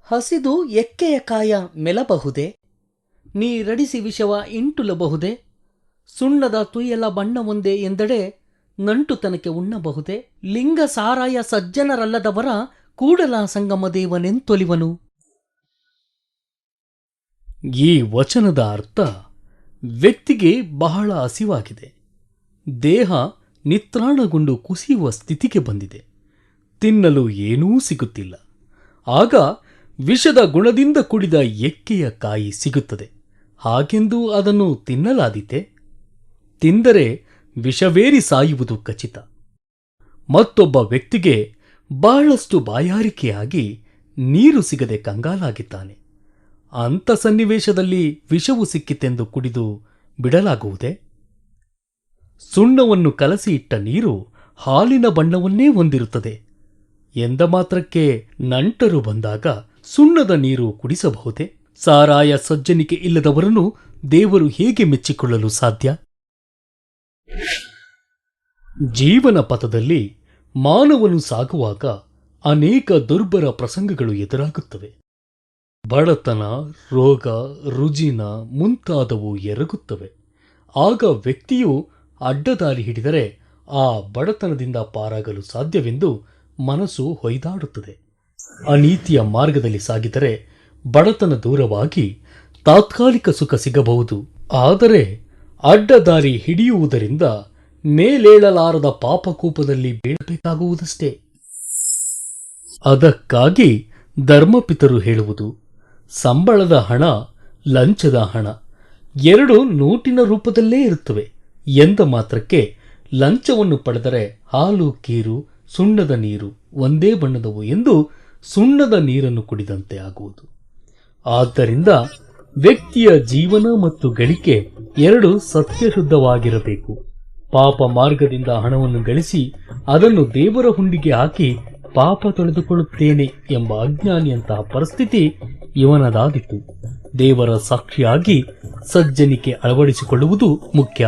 ಹಸಿದು ಎಕ್ಕೆಯ ಕಾಯ ಮೆಲಬಹುದೇ, ನೀರಡಿಸಿ ವಿಷವ ಇಂಟುಲಬಹುದೇ, ಸುಣ್ಣದ ತುಯ್ಯಲ ಬಣ್ಣವೊಂದೇ ಎಂದಡೆ ನಂಟುತನಕ್ಕೆ ಉಣ್ಣಬಹುದೇ, ಲಿಂಗ ಸಾರಾಯ ಸಜ್ಜನರಲ್ಲದವರ ಕೂಡಲ ಸಂಗಮದೇವನೆಂತೊಲಿವನು. ಈ ವಚನದ ಅರ್ಥ, ವ್ಯಕ್ತಿಗೆ ಬಹಳ ಹಸಿವಾಗಿದೆ, ದೇಹ ನಿತ್ರಾಣಗೊಂಡು ಕುಸಿಯುವ ಸ್ಥಿತಿಗೆ ಬಂದಿದೆ, ತಿನ್ನಲು ಏನೂ ಸಿಗುತ್ತಿಲ್ಲ. ಆಗ ವಿಷದ ಗುಣದಿಂದ ಕುಡಿದ ಎಕ್ಕೆಯ ಕಾಯಿ ಸಿಗುತ್ತದೆ. ಹಾಗೆಂದು ಅದನ್ನು ತಿನ್ನಲಾದೀತೆ? ತಿಂದರೆ ವಿಷವೇರಿ ಸಾಯುವುದು ಖಚಿತ. ಮತ್ತೊಬ್ಬ ವ್ಯಕ್ತಿಗೆ ಬಹಳಷ್ಟು ಬಾಯಾರಿಕೆಯಾಗಿ ನೀರು ಸಿಗದೆ ಕಂಗಾಲಾಗಿದ್ದಾನೆ. ಅಂಥ ಸನ್ನಿವೇಶದಲ್ಲಿ ವಿಷವು ಸಿಕ್ಕಿತೆಂದು ಕುಡಿದು ಬಿಡಲಾಗುವುದೇ? ಸುಣ್ಣವನ್ನು ಕಲಸಿ ಇಟ್ಟ ನೀರು ಹಾಲಿನ ಬಣ್ಣವನ್ನೇ ಹೊಂದಿರುತ್ತದೆ ಎಂದ ಮಾತ್ರಕ್ಕೆ ನಂಟರು ಬಂದಾಗ ಸುಣ್ಣದ ನೀರು ಕುಡಿಸಬಹುದೇ? ಸಾರಾಯ ಸಜ್ಜನಿಕೆ ಇಲ್ಲದವರನ್ನು ದೇವರು ಹೇಗೆ ಮೆಚ್ಚಿಕೊಳ್ಳಲು ಸಾಧ್ಯ? ಜೀವನ ಪಥದಲ್ಲಿ ಮಾನವನು ಸಾಗುವಾಗ ಅನೇಕ ದುರ್ಬರ ಪ್ರಸಂಗಗಳು ಎದುರಾಗುತ್ತವೆ. ಬಡತನ, ರೋಗ, ರುಜಿನ ಮುಂತಾದವು ಎರಗುತ್ತವೆ. ಆಗ ವ್ಯಕ್ತಿಯು ಅಡ್ಡದಾರಿ ಹಿಡಿದರೆ ಆ ಬಡತನದಿಂದ ಪಾರಾಗಲು ಸಾಧ್ಯವೆಂದು ಮನಸ್ಸು ಹೊಯ್ದಾಡುತ್ತದೆ. ಅನೀತಿಯ ಮಾರ್ಗದಲ್ಲಿ ಸಾಗಿದರೆ ಬಡತನ ದೂರವಾಗಿ ತಾತ್ಕಾಲಿಕ ಸುಖ ಸಿಗಬಹುದು. ಆದರೆ ಅಡ್ಡದಾರಿ ಹಿಡಿಯುವುದರಿಂದ ಮೇಲೇಳಲಾರದ ಪಾಪಕೂಪದಲ್ಲಿ ಬೀಳಬೇಕಾಗುವುದಷ್ಟೇ. ಅದಕ್ಕಾಗಿ ಧರ್ಮಪಿತರು ಹೇಳುವುದು, ಸಂಬಳದ ಹಣ, ಲಂಚದ ಹಣ ಎರಡು ನೋಟಿನ ರೂಪದಲ್ಲೇ ಇರುತ್ತವೆ ಎಂದ ಮಾತ್ರಕ್ಕೆ ಲಂಚವನ್ನು ಪಡೆದರೆ ಹಾಲು, ಕೀರು, ಸುಣ್ಣದ ನೀರು ಒಂದೇ ಬಣ್ಣದವು ಎಂದು ಸುಣ್ಣದ ನೀರನ್ನು ಕುಡಿದಂತೆ ಆಗುವುದು. ಆದ್ದರಿಂದ ವ್ಯಕ್ತಿಯ ಜೀವನ ಮತ್ತು ಗಳಿಕೆ ಎರಡು ಸತ್ಯಶುದ್ಧವಾಗಿರಬೇಕು. ಪಾಪ ಮಾರ್ಗದಿಂದ ಹಣವನ್ನು ಗಳಿಸಿ ಅದನ್ನು ದೇವರ ಹುಂಡಿಗೆ ಹಾಕಿ ಪಾಪ ತೊಳೆದುಕೊಳ್ಳುತ್ತೇನೆ ಎಂಬ ಅಜ್ಞಾನಿಯಂತಹ ಪರಿಸ್ಥಿತಿ ಇವನದಾದಿತ್ತು. ದೇವರ ಸಾಕ್ಷಿಯಾಗಿ ಸಜ್ಜನಿಕೆ ಅಳವಡಿಸಿಕೊಳ್ಳುವುದು ಮುಖ್ಯ.